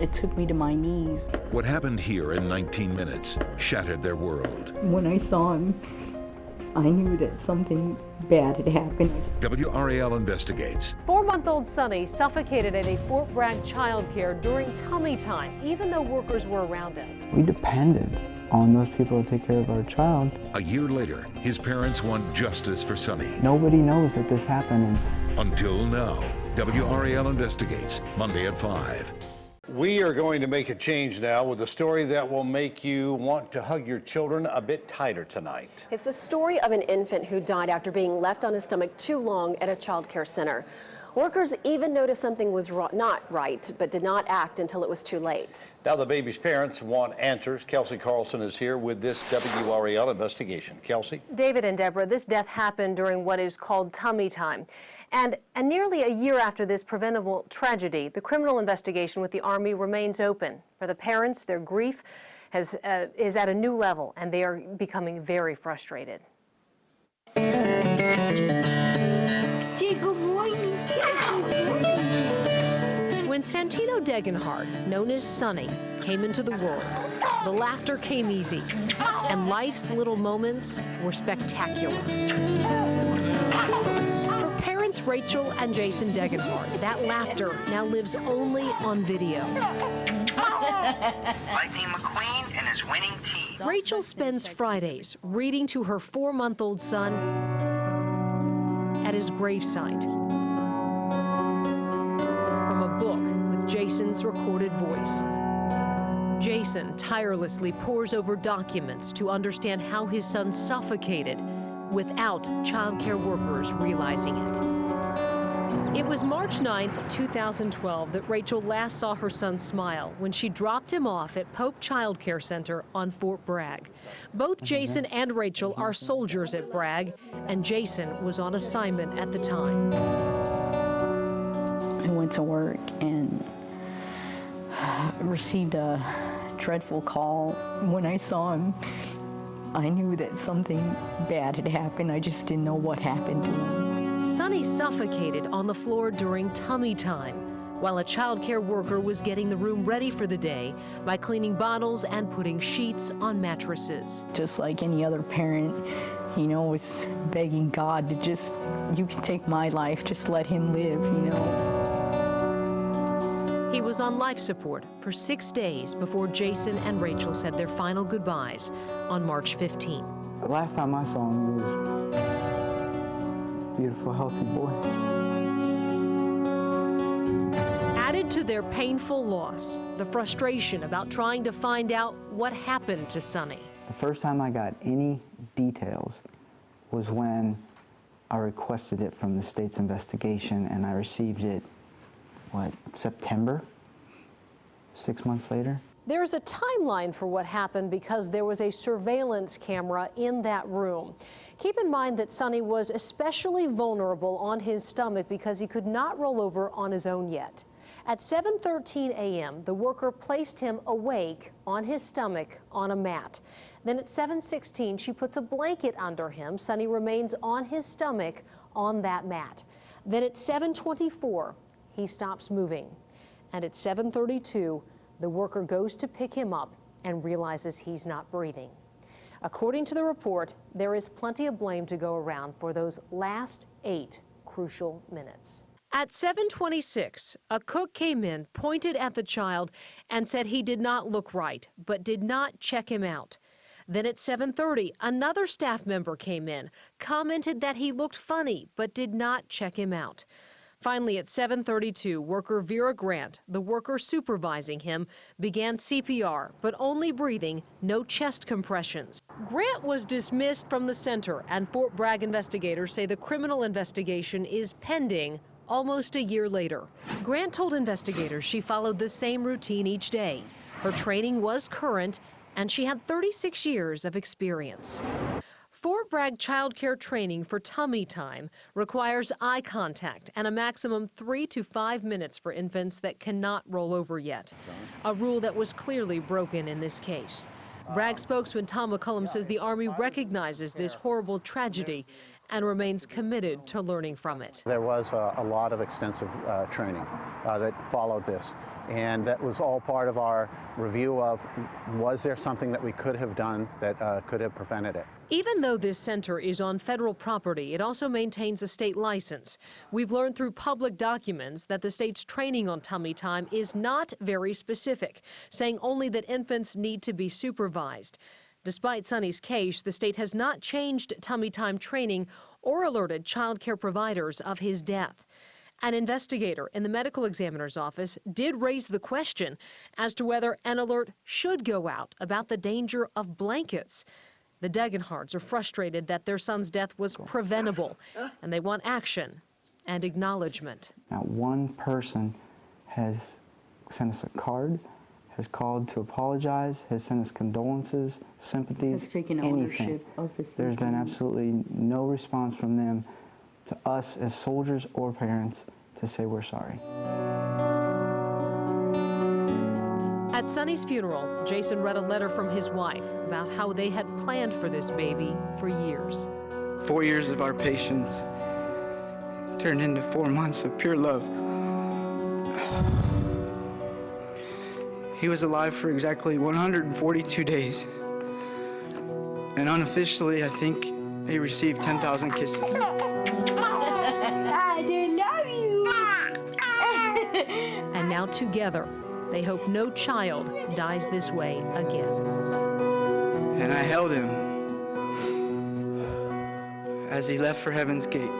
It took me to my knees. What happened here in 19 minutes shattered their world. When I saw him, I knew that something bad had happened. WRAL investigates. 4-month-old Sonny suffocated at a Fort Bragg child care during tummy time, even though workers were around him. We depended on those people to take care of our child. A year later, his parents want justice for Sonny. Nobody knows that this happened. Until now, WRAL investigates, Monday at 5. We are going to make a change now with a story that will make you want to hug your children a bit tighter tonight. It's the story of an infant who died after being left on his stomach too long at a child care center. Workers even noticed something was not right, but did not act until it was too late. Now the baby's parents want answers. Kelsey Carlson is here with this WRAL investigation. Kelsey? David and Deborah, this death happened during what is called tummy time. And nearly a year after this preventable tragedy, the criminal investigation with the Army remains open. For the parents, their grief is at a new level, and they are becoming very frustrated. When Santino Degenhardt, known as Sonny, came into the world, the laughter came easy, and life's little moments were spectacular. For parents Rachel and Jason Degenhardt, that laughter now lives only on video. Lightning McQueen and his winning team. Rachel spends Fridays reading to her 4-month-old son at his gravesite from a book with Jason's recorded voice. Jason tirelessly pores over documents to understand how his son suffocated without childcare workers realizing it. It was March 9th, 2012 that Rachel last saw her son smile when she dropped him off at Pope Child Care Center on Fort Bragg. Both Jason and Rachel are soldiers at Bragg, and Jason was on assignment at the time. I went to work and received a dreadful call. When I saw him, I knew that something bad had happened. I just didn't know what happened to him. Sonny suffocated on the floor during tummy time, while a child care worker was getting the room ready for the day by cleaning bottles and putting sheets on mattresses. Just like any other parent, you know, was begging God to just, you can take my life, just let him live, you know. He was on life support for 6 days before Jason and Rachel said their final goodbyes on March 15th. The last time I saw him, he was a beautiful, healthy boy. Added to their painful loss, the frustration about trying to find out what happened to Sonny. The first time I got any details was when I requested it from the state's investigation, and I received it, September? 6 months later? There's a timeline for what happened because there was a surveillance camera in that room. Keep in mind that Sonny was especially vulnerable on his stomach because he could not roll over on his own yet. At 7:13 a.m., the worker placed him awake on his stomach on a mat. Then at 7:16, she puts a blanket under him. Sonny remains on his stomach on that mat. Then at 7:24, he stops moving. And at 7:32, the worker goes to pick him up and realizes he's not breathing. According to the report, there is plenty of blame to go around for those last 8 crucial minutes. At 7:26, a cook came in, pointed at the child, and said he did not look right, but did not check him out. Then at 7:30, another staff member came in, commented that he looked funny, but did not check him out. Finally, at 7:32, worker Vera Grant, the worker supervising him, began CPR, but only breathing, no chest compressions. Grant was dismissed from the center, and Fort Bragg investigators say the criminal investigation is pending almost a year later. Grant told investigators she followed the same routine each day. Her training was current, and she had 36 years of experience. Fort Bragg child care training for tummy time requires eye contact and a maximum 3 to 5 minutes for infants that cannot roll over yet, a rule that was clearly broken in this case. Bragg spokesman Tom McCullum says the Army recognizes this horrible tragedy and remains committed to learning from it. There was a lot of extensive training that followed this, and that was all part of our review of, was there something that we could have done that could have prevented it? Even though this center is on federal property, it also maintains a state license. We've learned through public documents that the state's training on tummy time is not very specific, saying only that infants need to be supervised. Despite Sonny's case, the state has not changed tummy time training or alerted child care providers of his death. An investigator in the medical examiner's office did raise the question as to whether an alert should go out about the danger of blankets. The Degenhards are frustrated that their son's death was preventable, and they want action and acknowledgement. Not one person has sent us a card, has called to apologize, has sent us condolences, sympathies, Has taken anything. ownership of this There's been incident. absolutely no response from them to us as soldiers or parents to say we're sorry. At Sonny's funeral, Jason read a letter from his wife about how they had planned for this baby for years. 4 years of our patience turned into 4 months of pure love. He was alive for exactly 142 days. And unofficially, I think he received 10,000 kisses. I do love you. And now together, they hope no child dies this way again. And I held him as he left for Heaven's Gate.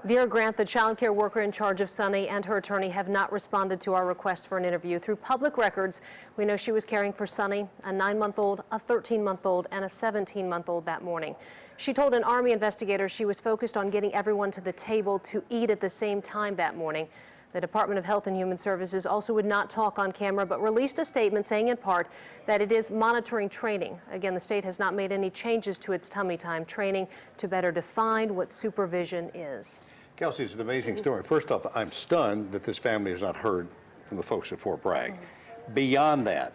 Vera Grant, the child care worker in charge of Sonny, and her attorney have not responded to our request for an interview. Through public records, we know she was caring for Sonny, a 9-month-old, a 13-month-old, and a 17-month-old that morning. She told an Army investigator she was focused on getting everyone to the table to eat at the same time that morning. The Department of Health and Human Services also would not talk on camera, but released a statement saying in part that it is monitoring training. Again, the state has not made any changes to its tummy time training to better define what supervision is. Kelsey, it's an amazing story. First off, I'm stunned that this family has not heard from the folks at Fort Bragg. Beyond that,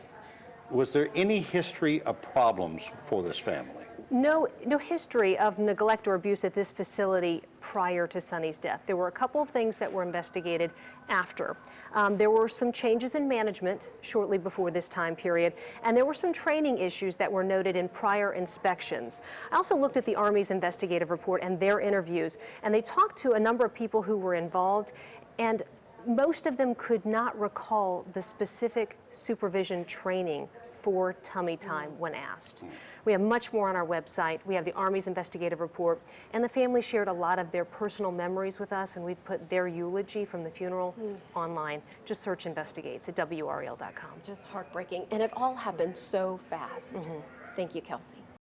was there any history of problems for this family? No history of neglect or abuse at this facility prior to Sonny's death. There were a couple of things that were investigated after. There were some changes in management shortly before this time period, and there were some training issues that were noted in prior inspections. I also looked at the Army's investigative report and their interviews, and they talked to a number of people who were involved, and most of them could not recall the specific supervision training for tummy time when asked. We have much more on our website. We have the Army's investigative report, and the family shared a lot of their personal memories with us, and we put their eulogy from the funeral online. Just search Investigates at WRAL.com. Just heartbreaking. And it all happened so fast. Thank you, Kelsey.